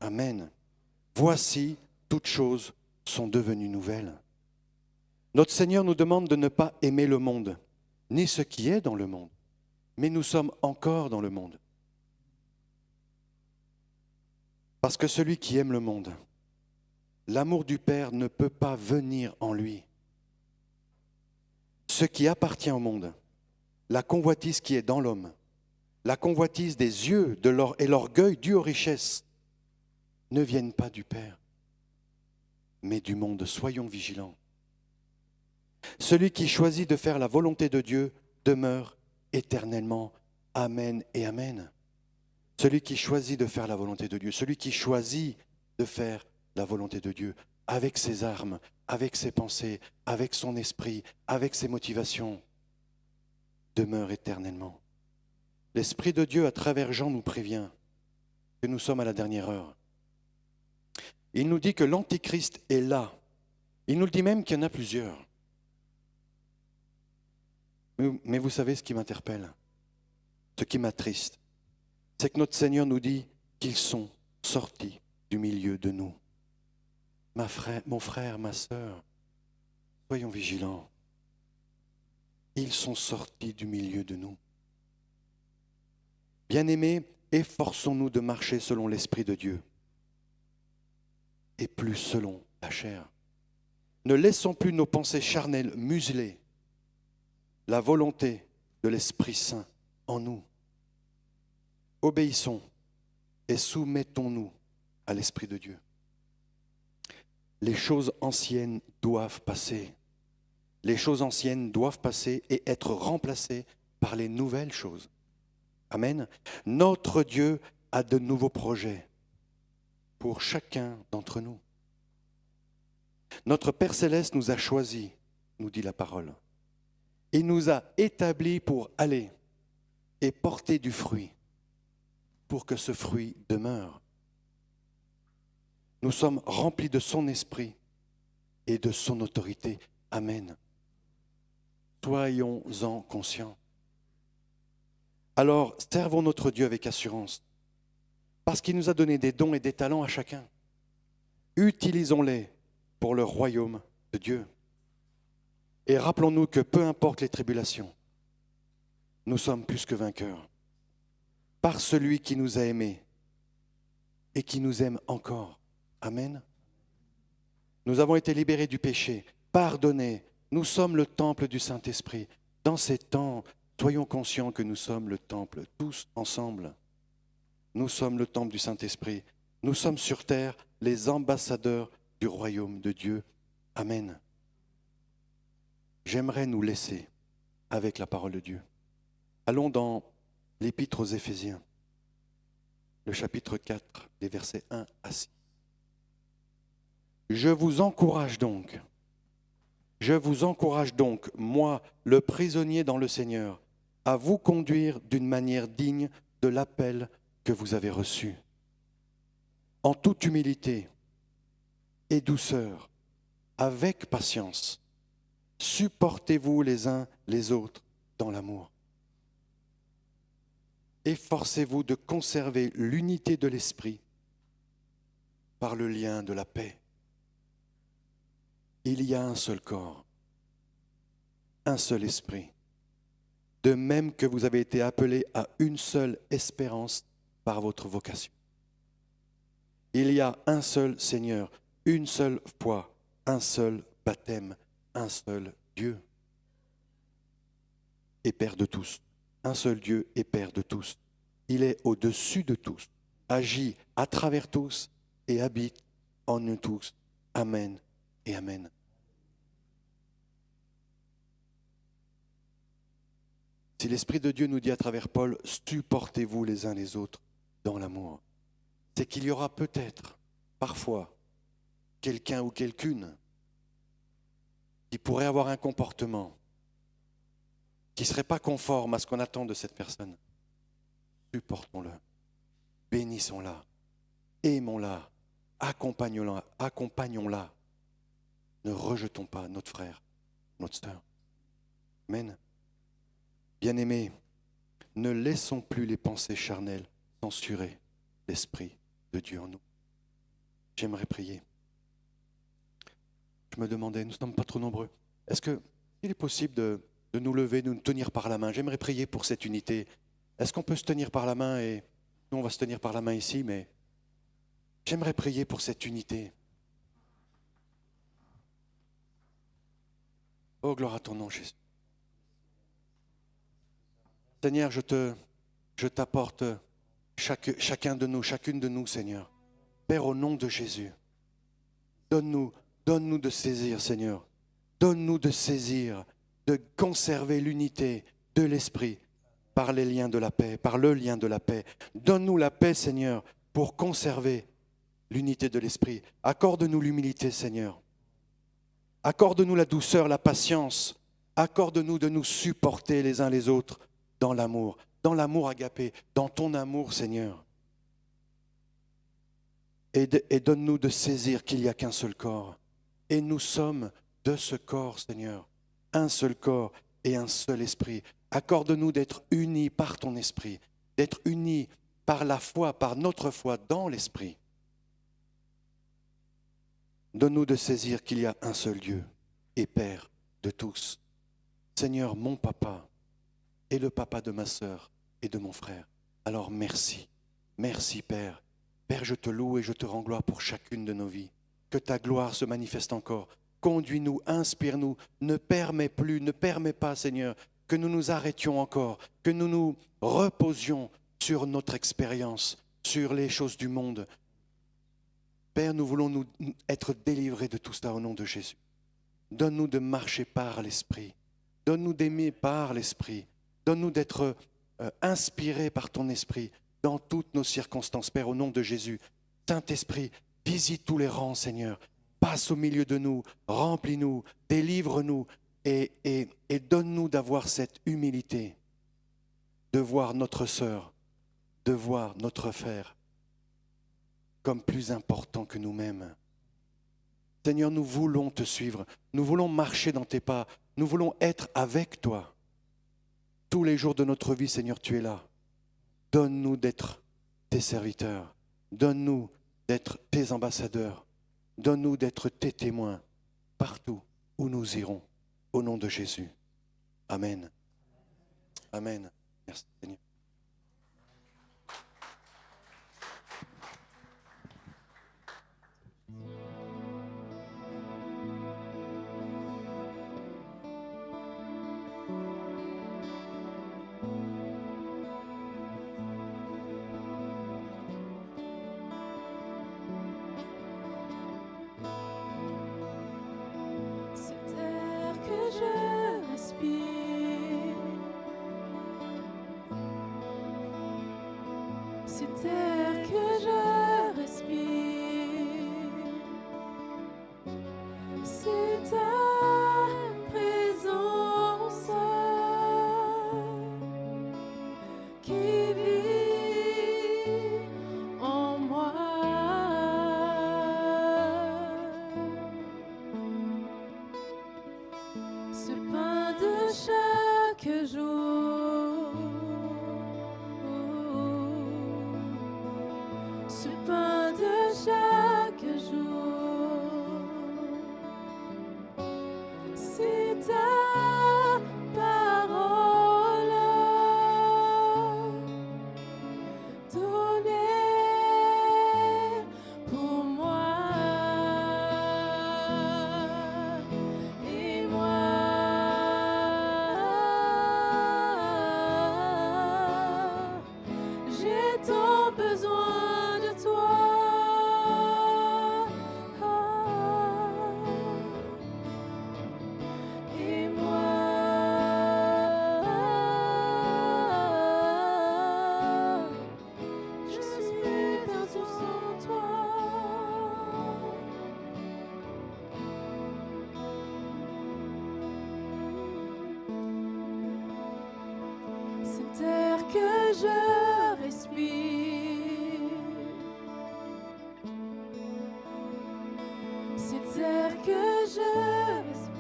Amen. Voici, toutes choses sont devenues nouvelles. Notre Seigneur nous demande de ne pas aimer le monde, ni ce qui est dans le monde, mais nous sommes encore dans le monde. Parce que celui qui aime le monde, l'amour du Père ne peut pas venir en lui. Ce qui appartient au monde, la convoitise qui est dans l'homme, la convoitise des yeux et l'orgueil dû aux richesses, ne viennent pas du Père, mais du monde. Soyons vigilants. Celui qui choisit de faire la volonté de Dieu demeure éternellement. Amen et amen. Celui qui choisit de faire la volonté de Dieu, celui qui choisit de faire la volonté de Dieu, avec ses armes, avec ses pensées, avec son esprit, avec ses motivations, demeure éternellement. L'Esprit de Dieu, à travers Jean, nous prévient que nous sommes à la dernière heure. Il nous dit que l'Antichrist est là. Il nous dit même qu'il y en a plusieurs. Mais vous savez ce qui m'interpelle, ce qui m'attriste, c'est que notre Seigneur nous dit qu'ils sont sortis du milieu de nous. Mon frère, ma sœur, soyons vigilants. Ils sont sortis du milieu de nous. Bien-aimés, efforçons-nous de marcher selon l'Esprit de Dieu et plus selon la chair. Ne laissons plus nos pensées charnelles museler la volonté de l'Esprit Saint en nous. Obéissons et soumettons-nous à l'Esprit de Dieu. Les choses anciennes doivent passer. Les choses anciennes doivent passer et être remplacées par les nouvelles choses. Amen. Notre Dieu a de nouveaux projets pour chacun d'entre nous. Notre Père Céleste nous a choisis, nous dit la parole. Il nous a établis pour aller et porter du fruit, pour que ce fruit demeure. Nous sommes remplis de son esprit et de son autorité. Amen. Soyons-en conscients. Alors, servons notre Dieu avec assurance, parce qu'il nous a donné des dons et des talents à chacun. Utilisons-les pour le royaume de Dieu. Et rappelons-nous que peu importe les tribulations, nous sommes plus que vainqueurs par celui qui nous a aimés et qui nous aime encore. Amen. Nous avons été libérés du péché, pardonnés. Nous sommes le temple du Saint-Esprit. Dans ces temps, soyons conscients que nous sommes le temple, tous ensemble. Nous sommes le temple du Saint-Esprit. Nous sommes sur terre les ambassadeurs du royaume de Dieu. Amen. J'aimerais nous laisser avec la parole de Dieu. Allons dans l'Épître aux Éphésiens, le chapitre 4, les versets 1 à 6. Je vous encourage donc, moi, le prisonnier dans le Seigneur, à vous conduire d'une manière digne de l'appel que vous avez reçu, en toute humilité et douceur, avec patience. Supportez-vous les uns les autres dans l'amour. Efforcez-vous de conserver l'unité de l'esprit par le lien de la paix. Il y a un seul corps, un seul esprit, de même que vous avez été appelés à une seule espérance par votre vocation. Il y a un seul Seigneur, une seule foi, un seul baptême, un seul Dieu et Père de tous. Un seul Dieu et Père de tous. Il est au-dessus de tous, agit à travers tous et habite en nous tous. Amen et Amen. Si l'Esprit de Dieu nous dit à travers Paul, supportez-vous les uns les autres dans l'amour, c'est qu'il y aura peut-être, parfois, quelqu'un ou quelqu'une qui pourrait avoir un comportement qui ne serait pas conforme à ce qu'on attend de cette personne. Supportons-le, bénissons-la, aimons-la, accompagnons-la. Ne rejetons pas notre frère, notre sœur. Amen. Bien-aimés, ne laissons plus les pensées charnelles censurer l'Esprit de Dieu en nous. J'aimerais prier. Je me demandais, nous ne sommes pas trop nombreux. Est-ce qu'il est possible de nous lever, de nous tenir par la main? J'aimerais prier pour cette unité. Est-ce qu'on peut se tenir par la main? Et nous, on va se tenir par la main ici, mais j'aimerais prier pour cette unité. Oh, gloire à ton nom, Jésus. Seigneur, je t'apporte chacun de nous, chacune de nous, Seigneur. Père, au nom de Jésus, donne-nous de saisir, Seigneur. Donne-nous de saisir, de conserver l'unité de l'Esprit par les liens de la paix, par le lien de la paix. Donne-nous la paix, Seigneur, pour conserver l'unité de l'Esprit. Accorde-nous l'humilité, Seigneur. Accorde-nous la douceur, la patience. Accorde-nous de nous supporter les uns les autres dans l'amour agapé, dans ton amour, Seigneur. Et donne-nous de saisir qu'il n'y a qu'un seul corps. Et nous sommes de ce corps, Seigneur, un seul corps et un seul esprit. Accorde-nous d'être unis par ton esprit, d'être unis par la foi, par notre foi dans l'esprit. Donne-nous de saisir qu'il y a un seul Dieu et Père de tous. Seigneur, mon papa et le papa de ma sœur et de mon frère. Alors merci, merci Père. Père, je te loue et je te rends gloire pour chacune de nos vies. Que ta gloire se manifeste encore conduis-nous, inspire-nous. Ne permets pas, Seigneur, que nous nous arrêtions encore, que nous nous reposions sur notre expérience, sur les choses du monde. Père, nous voulons nous être délivrés de tout cela au nom de Jésus. Donne-nous de marcher par l'Esprit. Donne-nous d'aimer par l'Esprit. Donne-nous d'être inspirés par ton Esprit dans toutes nos circonstances, Père, au nom de Jésus. Saint-Esprit, visite tous les rangs, Seigneur. Passe au milieu de nous, remplis-nous, délivre-nous et donne-nous d'avoir cette humilité, de voir notre sœur, de voir notre frère comme plus important que nous-mêmes. Seigneur, nous voulons te suivre, nous voulons marcher dans tes pas, nous voulons être avec toi. Tous les jours de notre vie, Seigneur, tu es là. Donne-nous d'être tes serviteurs, donne-nous d'être tes ambassadeurs, donne-nous d'être tes témoins partout où nous irons, au nom de Jésus. Amen. Amen. Merci Seigneur. Cet air que je respire, c'est ta présence qui vit en moi. Ce pain de chaque jour, ce pain de chaque jour, c'est ta parole donnée pour moi et moi. J'ai tant besoin de toi. Et moi, je suis perdu sans toi. Cet air que je respire, cet air que je respire,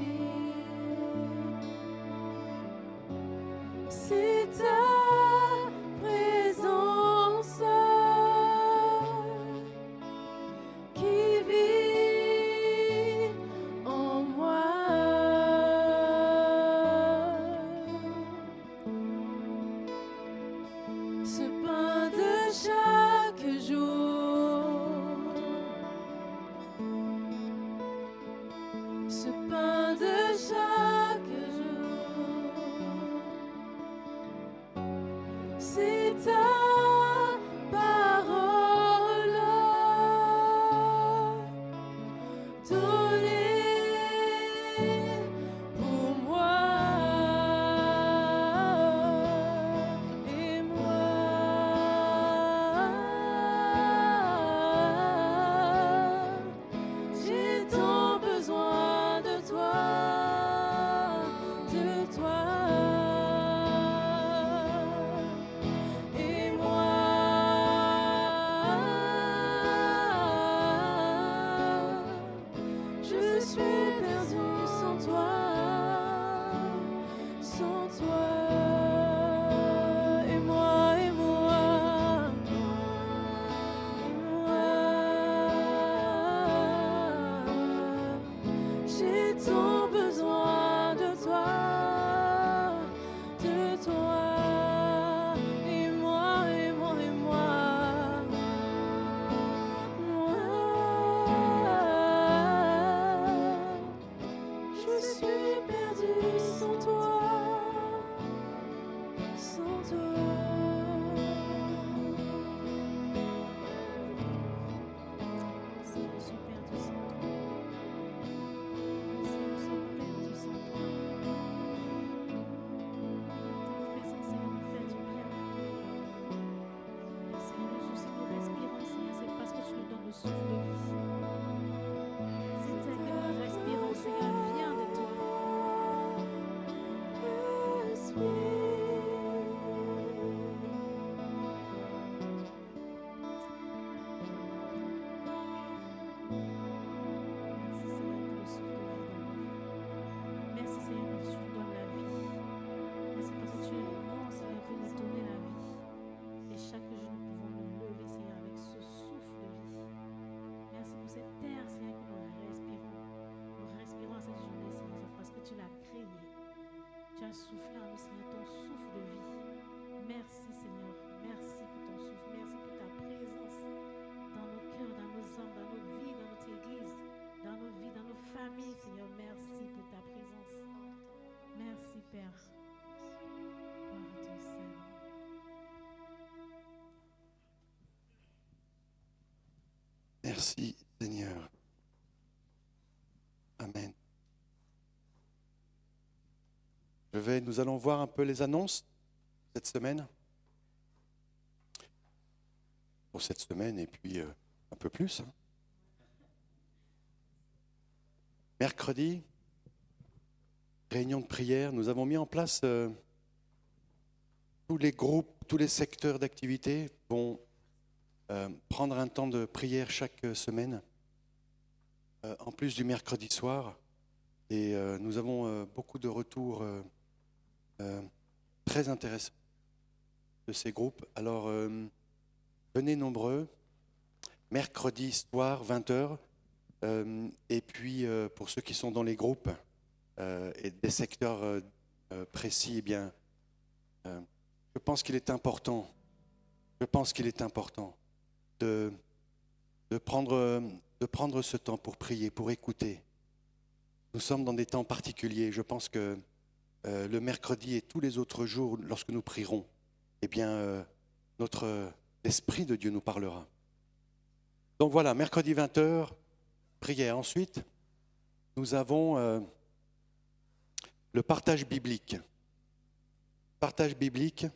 c'est ta présence qui vit en moi. Ce pain de chaque jour, ce pain de chaque jour, c'est ta parole donnée pour moi et moi. J'ai tant besoin de toi, de toi. Et moi, je suis perdue sans toi, sans toi. Et moi, et moi, j'ai tant besoin de toi, de toi. Et moi, et moi, et moi, souffle de vie. C'est tel que nous respirons, Seigneur, vient de toi. Merci Seigneur pour le souffle de vie dans nos vies. Merci Seigneur parce que tu nous donnes la vie. Merci parce que tu es bon Seigneur pour nous donner la vie. Et chaque jour nous pouvons nous lever Seigneur avec ce souffle de vie. Merci pour cette terre Seigneur que nous respirons. Nous respirons à cette journée Seigneur parce que tu l'as créée. Tu as soufflé en nous Seigneur ton souffle de vie. Merci Seigneur. Merci pour ton souffle. Merci pour ta présence dans nos cœurs, dans nos âmes, dans nos vies, dans notre église, dans nos vies, dans nos familles, Seigneur. Merci pour ta présence. Merci, Père. Gloire à ton Seigneur. Merci Seigneur. Amen. Nous allons voir un peu les annonces cette semaine. Pour cette semaine et puis un peu plus. Mercredi, réunion de prière. Nous avons mis en place tous les groupes, tous les secteurs d'activité vont prendre un temps de prière chaque semaine, en plus du mercredi soir. Et nous avons beaucoup de retours très intéressants de ces groupes. Alors, venez nombreux, mercredi soir, 20h. Et puis, pour ceux qui sont dans les groupes et des secteurs précis, eh bien, je pense qu'il est important de prendre ce temps pour prier, pour écouter. Nous sommes dans des temps particuliers. Je pense que le mercredi et tous les autres jours, lorsque nous prierons, eh bien, l'Esprit de Dieu nous parlera. Donc voilà, mercredi 20h, prière. Ensuite, nous avons le partage biblique. Partage biblique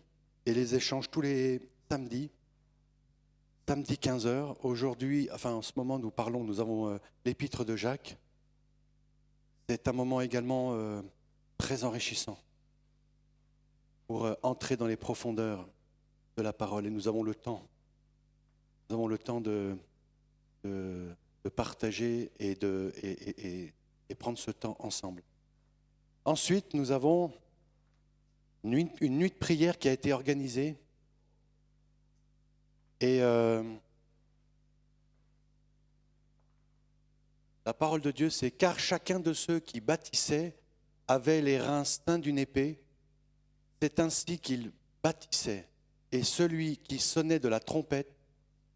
et les échanges tous les samedis. Samedi 15h. Aujourd'hui, en ce moment, nous avons l'épître de Jacques. C'est un moment également très enrichissant pour entrer dans les profondeurs de la parole. Et nous avons le temps. Nous avons le temps de partager et prendre ce temps ensemble. Ensuite, nous avons une nuit de prière qui a été organisée. Et la parole de Dieu, c'est « Car chacun de ceux qui bâtissaient avait les reins teints d'une épée. C'est ainsi qu'il bâtissait. Et celui qui sonnait de la trompette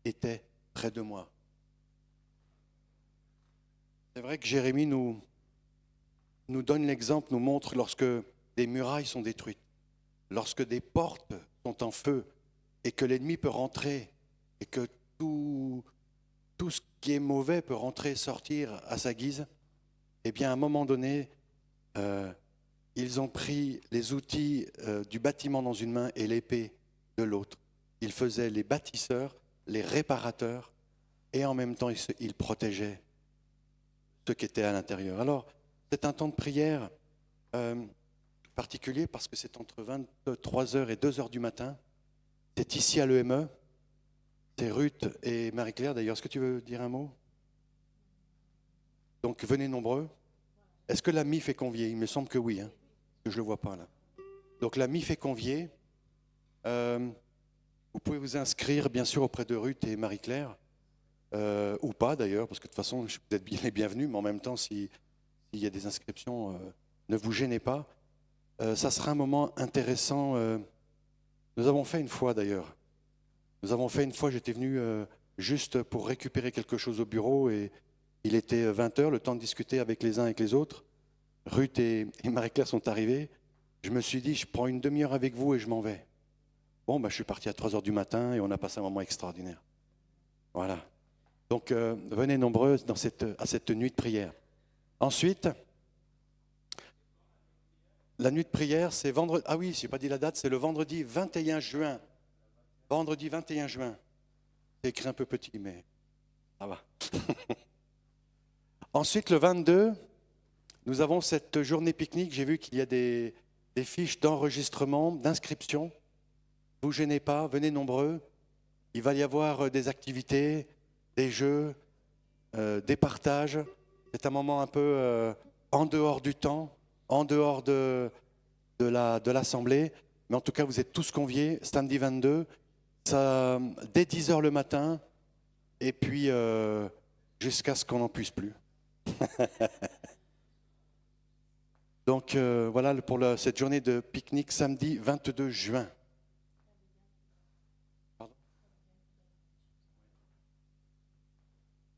était près de moi. » C'est vrai que Jérémie nous donne l'exemple, nous montre lorsque des murailles sont détruites, lorsque des portes sont en feu et que l'ennemi peut rentrer et que tout ce qui est mauvais peut rentrer et sortir à sa guise, eh bien à un moment donné, ils ont pris les outils du bâtiment dans une main et l'épée de l'autre. Ils faisaient les bâtisseurs, les réparateurs et en même temps ils protégeaient ceux qui étaient à l'intérieur. Alors, c'est un temps de prière particulier parce que c'est entre 23h et 2h du matin. C'est ici à l'EME. C'est Ruth et Marie-Claire. D'ailleurs, est-ce que tu veux dire un mot? Donc, venez nombreux. Est-ce que la MIF est conviée? Il me semble que oui, hein, que je ne le vois pas là. Donc, la MIF est conviée. Vous pouvez vous inscrire, bien sûr, auprès de Ruth et Marie-Claire. Ou pas d'ailleurs, parce que de toute façon, vous êtes bien les bienvenus, mais en même temps, s'il y a des inscriptions, ne vous gênez pas. Ça sera un moment intéressant. Nous avons fait une fois d'ailleurs. J'étais venu juste pour récupérer quelque chose au bureau et il était 20h, le temps de discuter avec les uns et avec les autres. Ruth et Marie-Claire sont arrivées. Je me suis dit, je prends une demi-heure avec vous et je m'en vais. Bon, je suis parti à 3h du matin et on a passé un moment extraordinaire. Voilà. Donc, venez nombreux à cette nuit de prière. Ensuite, la nuit de prière, c'est vendredi. Ah oui, je n'ai pas dit la date, c'est le vendredi 21 juin. Vendredi 21 juin. C'est écrit un peu petit, mais Ça va. Ensuite, le 22, nous avons cette journée pique-nique. J'ai vu qu'il y a des fiches d'enregistrement, d'inscription. Ne vous gênez pas, venez nombreux. Il va y avoir des activités, des jeux, des partages. C'est un moment un peu en dehors du temps, en dehors de l'assemblée. Mais en tout cas, vous êtes tous conviés, samedi 22, ça, dès 10h le matin, et puis jusqu'à ce qu'on n'en puisse plus. Donc voilà pour cette journée de pique-nique samedi 22 juin. Pardon.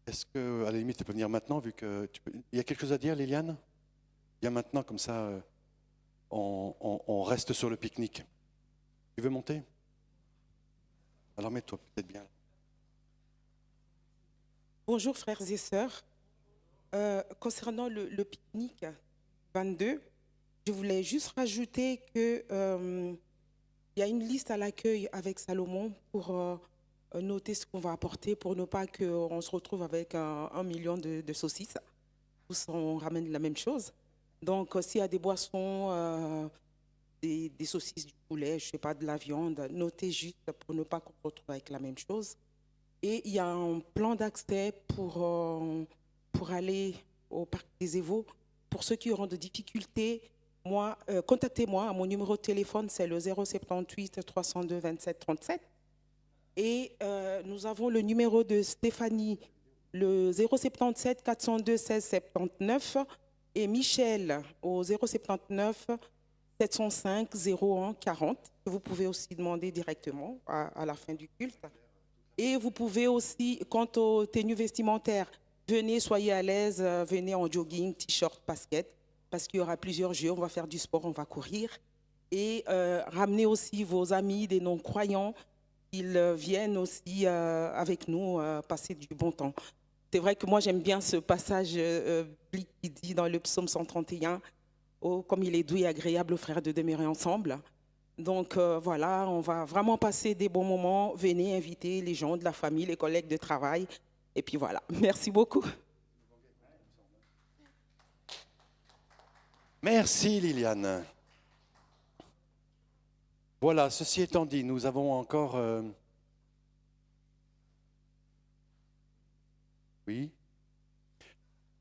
Est-ce que, à la limite, tu peux venir maintenant, vu que il y a quelque chose à dire, Liliane? Viens maintenant, comme ça, on reste sur le pique-nique. Tu veux monter? Alors mets-toi peut-être bien. Bonjour frères et sœurs. Concernant le pique-nique 22, je voulais juste rajouter que il y a une liste à l'accueil avec Salomon pour noter ce qu'on va apporter pour ne pas qu'on se retrouve avec 1 million de saucisses. Tous on ramène la même chose. Donc s'il y a des boissons, des saucisses, du poulet, je sais pas, de la viande, notez juste pour ne pas qu'on se retrouve avec la même chose. Et il y a un plan d'accès pour aller au parc des Évaux. Pour ceux qui auront de difficultés, contactez-moi. À mon numéro de téléphone, c'est le 078 302 27 37. Et nous avons le numéro de Stéphanie, le 077 402 16 79. Et Michel au 079 705 01 40. Vous pouvez aussi demander directement à la fin du culte. Et vous pouvez aussi, quant aux tenues vestimentaires, venez, soyez à l'aise, venez en jogging, t-shirt, basket, parce qu'il y aura plusieurs jeux, on va faire du sport, on va courir. Et ramenez aussi vos amis, des non-croyants, qu'ils viennent aussi avec nous passer du bon temps. C'est vrai que moi j'aime bien ce passage biblique qui dit dans le psaume 131, oh, comme il est doux et agréable aux frères de demeurer ensemble. Donc voilà, on va vraiment passer des bons moments. Venez inviter les gens de la famille, les collègues de travail. Et puis voilà, merci beaucoup. Merci Liliane. Voilà, ceci étant dit, nous avons encore... Oui.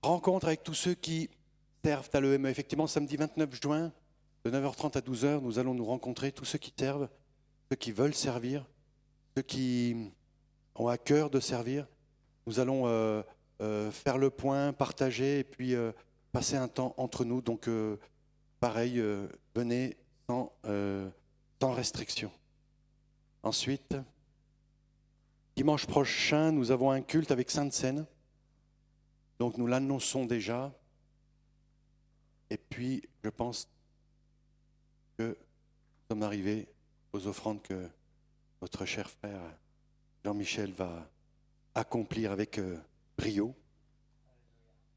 Rencontre avec tous ceux qui servent à l'EME. Effectivement, samedi 29 juin, de 9h30 à 12h, nous allons nous rencontrer, tous ceux qui servent, ceux qui veulent servir, ceux qui ont à cœur de servir. Nous allons faire le point, partager et puis passer un temps entre nous. Donc, pareil, venez sans restriction. Ensuite, dimanche prochain, nous avons un culte avec Sainte-Seine. Donc, nous l'annonçons déjà. Et puis, je pense que nous sommes arrivés aux offrandes que notre cher frère Jean-Michel va accomplir avec brio.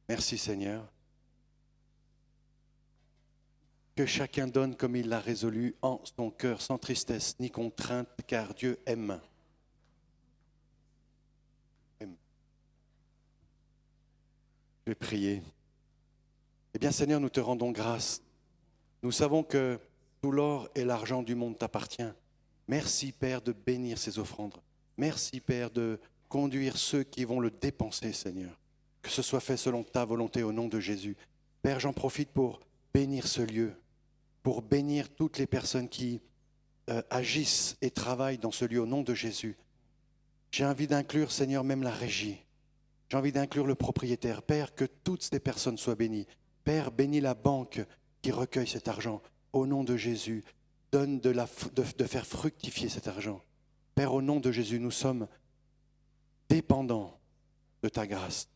Merci Seigneur. Que chacun donne comme il l'a résolu en son cœur, sans tristesse ni contrainte, car Dieu aime. Je vais prier. Eh bien Seigneur, nous te rendons grâce. Nous savons que tout l'or et l'argent du monde t'appartient. Merci Père de bénir ces offrandes. Merci Père de conduire ceux qui vont le dépenser, Seigneur. Que ce soit fait selon ta volonté au nom de Jésus. Père, j'en profite pour bénir ce lieu, pour bénir toutes les personnes qui agissent et travaillent dans ce lieu au nom de Jésus. J'ai envie d'inclure, Seigneur, même la régie. J'ai envie d'inclure le propriétaire. Père, que toutes ces personnes soient bénies. Père, bénis la banque qui recueille cet argent. Au nom de Jésus, donne de faire fructifier cet argent. Père, au nom de Jésus, nous sommes dépendants de ta grâce.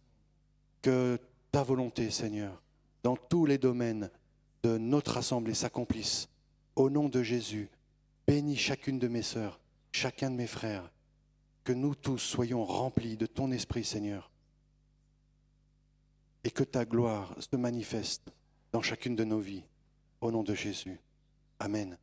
Que ta volonté, Seigneur, dans tous les domaines de notre assemblée s'accomplisse. Au nom de Jésus, bénis chacune de mes sœurs, chacun de mes frères. Que nous tous soyons remplis de ton esprit, Seigneur. Et que ta gloire se manifeste dans chacune de nos vies. Au nom de Jésus. Amen.